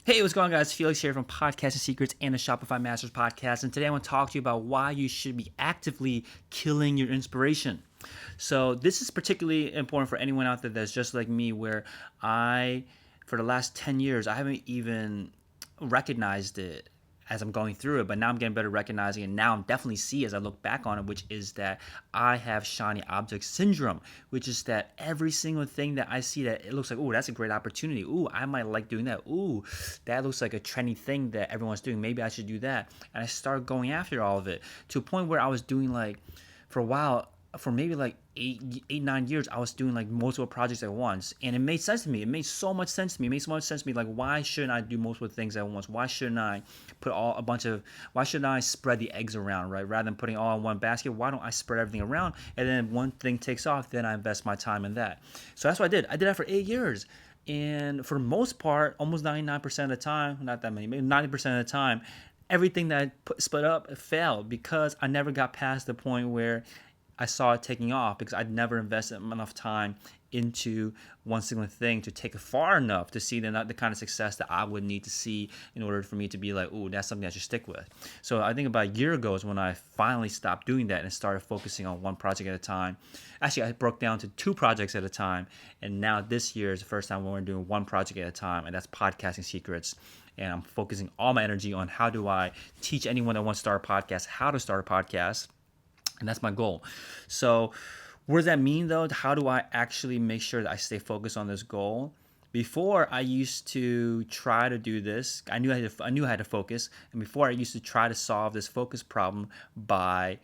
Hey, what's going on, guys? Felix here from Podcasting Secrets and the Shopify Masters podcast. And today I want to talk to you about why you should be actively killing your inspiration. So, this is particularly important for anyone out there that's just like me, where for the last 10 years, I haven't even recognized it as I'm going through it, but now I'm getting better at recognizing it. Now I'm definitely see as I look back on it, which is that I have shiny object syndrome, which is that every single thing that I see that it looks like, oh, that's a great opportunity. Ooh, I might like doing that. Ooh, that looks like a trendy thing that everyone's doing. Maybe I should do that. And I start going after all of it to a point where I was doing like, for a while, for maybe like 9 years, I was doing like multiple projects at once, and it made sense to me. It made so much sense to me. It made so much sense to me. Like, why shouldn't I do multiple things at once? Why shouldn't I put all a bunch of? Why shouldn't I spread the eggs around, right? Rather than putting all in one basket, why don't I spread everything around? And then one thing takes off, then I invest my time in that. So that's what I did. I did that for 8 years. And for the most part, almost 99% of the time, not that many, maybe 90% of the time, everything that I split up failed because I never got past the point where I saw it taking off because I'd never invested enough time into one single thing to take it far enough to see the kind of success that I would need to see in order for me to be like, oh, that's something I should stick with. So I think about a year ago is when I finally stopped doing that and started focusing on one project at a time. Actually, I broke down to two projects at a time. And now this year is the first time when we're doing one project at a time, and that's Podcasting Secrets. And I'm focusing all my energy on how do I teach anyone that wants to start a podcast how to start a podcast, and that's my goal. So what does that mean though? How do I actually make sure that I stay focused on this goal? Before, I used to try to do this. I knew I had to focus, and before I used to try to solve this focus problem by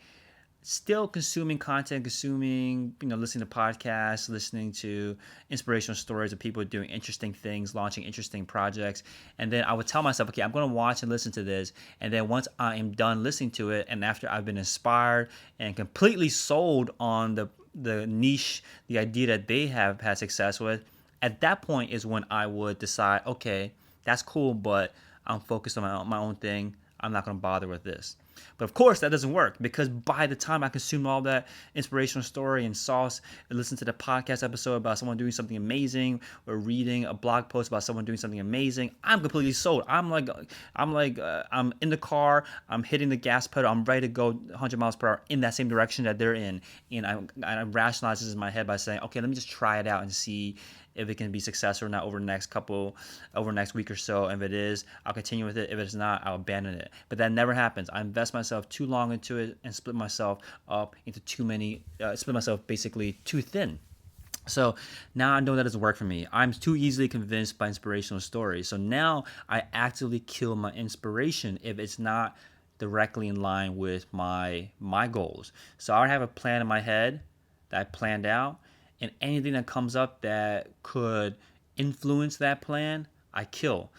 still consuming content, listening to podcasts, listening to inspirational stories of people doing interesting things, launching interesting projects. And then I would tell myself, okay, I'm going to watch and listen to this. And then once I am done listening to it, and after I've been inspired and completely sold on the niche, the idea that they have had success with, at that point is when I would decide, okay, that's cool, but I'm focused on my own thing. I'm not going to bother with this. But of course, that doesn't work because by the time I consume all that inspirational story and sauce and listen to the podcast episode about someone doing something amazing or reading a blog post about someone doing something amazing, I'm completely sold. I'm in the car, I'm hitting the gas pedal, I'm ready to go 100 miles per hour in that same direction that they're in. And I rationalize this in my head by saying, okay, let me just try it out and see if it can be successful or not over the next week or so. If it is, I'll continue with it. If it's not, I'll abandon it. But that never happens. I invest myself too long into it and split myself up into split myself basically too thin. So now I know that doesn't work for me. I'm too easily convinced by inspirational stories. So now I actively kill my inspiration if it's not directly in line with my goals. So I already have a plan in my head that I planned out, and anything that comes up that could influence that plan, I kill.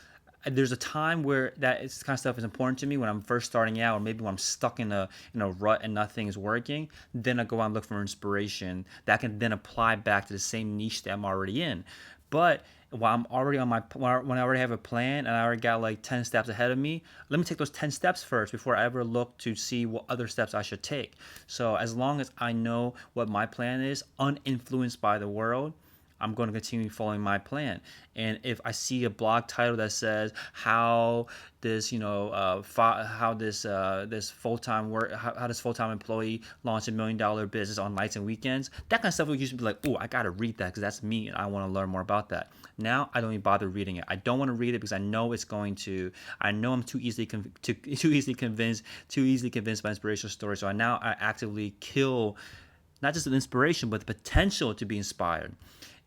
There's a time where this kind of stuff is important to me when I'm first starting out, or maybe when I'm stuck in a rut and nothing is working. Then I go out and look for inspiration that I can then apply back to the same niche that I'm already in. But while I'm already when I already have a plan and I already got like 10 steps ahead of me, let me take those 10 steps first before I ever look to see what other steps I should take. So as long as I know what my plan is, uninfluenced by the world, I'm going to continue following my plan. And if I see a blog title that says how this, how this full time work, how this full time employee launched $1 million business on nights and weekends, that kind of stuff would usually be like, oh, I got to read that because that's me and I want to learn more about that. Now I don't even bother reading it. I don't want to read it because I know it's going to. I know I'm too easily too easily convinced by inspirational stories. So I actively kill not just the inspiration, but the potential to be inspired.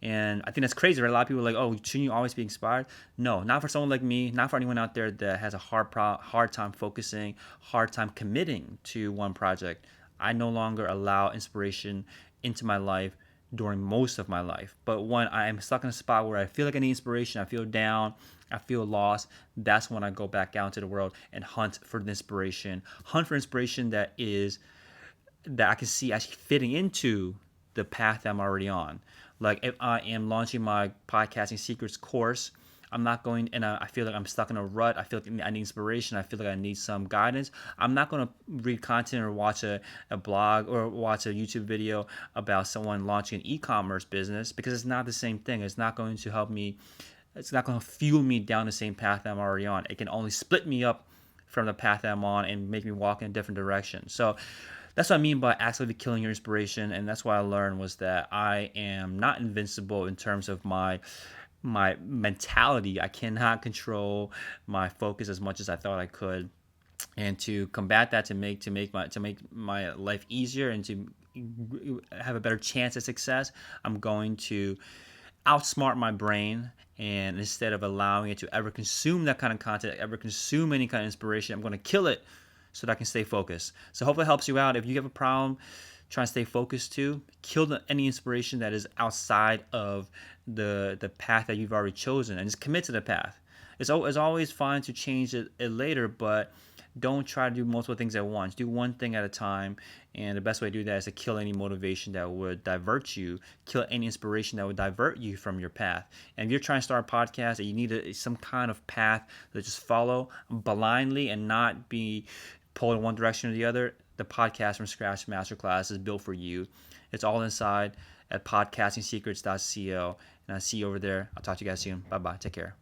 And I think that's crazy, right? A lot of people are like, oh, shouldn't you always be inspired? No, not for someone like me, not for anyone out there that has a hard time focusing, hard time committing to one project. I no longer allow inspiration into my life during most of my life. But when I am stuck in a spot where I feel like I need inspiration, I feel down, I feel lost, that's when I go back out into the world and hunt for the inspiration. Hunt for inspiration that I can see actually fitting into the path that I'm already on. Like if I am launching my podcasting secrets course, I'm not going, and I feel like I'm stuck in a rut. I feel like I need inspiration. I feel like I need some guidance. I'm not going to read content or watch a blog or watch a YouTube video about someone launching an e-commerce business because it's not the same thing. It's not going to help me it's not going to fuel me down the same path that I'm already on. It can only split me up from the path that I'm on and make me walk in a different direction. So that's what I mean by actively killing your inspiration. And that's what I learned was that I am not invincible in terms of my mentality. I cannot control my focus as much as I thought I could. And to combat that, to make my life easier and to have a better chance at success, I'm going to outsmart my brain, and instead of allowing it to ever consume that kind of content, ever consume any kind of inspiration, I'm going to kill it so that I can stay focused. So hopefully it helps you out. If you have a problem trying to stay focused, to kill any inspiration that is outside of the path that you've already chosen, and just commit to the path. It's always fine to change it later, but don't try to do multiple things at once. Do one thing at a time, and the best way to do that is to kill any motivation that would divert you, kill any inspiration that would divert you from your path. And if you're trying to start a podcast and you need some kind of path to just follow blindly and not be pulled in one direction or the other, the Podcast from Scratch Masterclass is built for you. It's all inside at podcastingsecrets.co, and I'll see you over there. I'll talk to you guys soon. Bye-bye. Take care.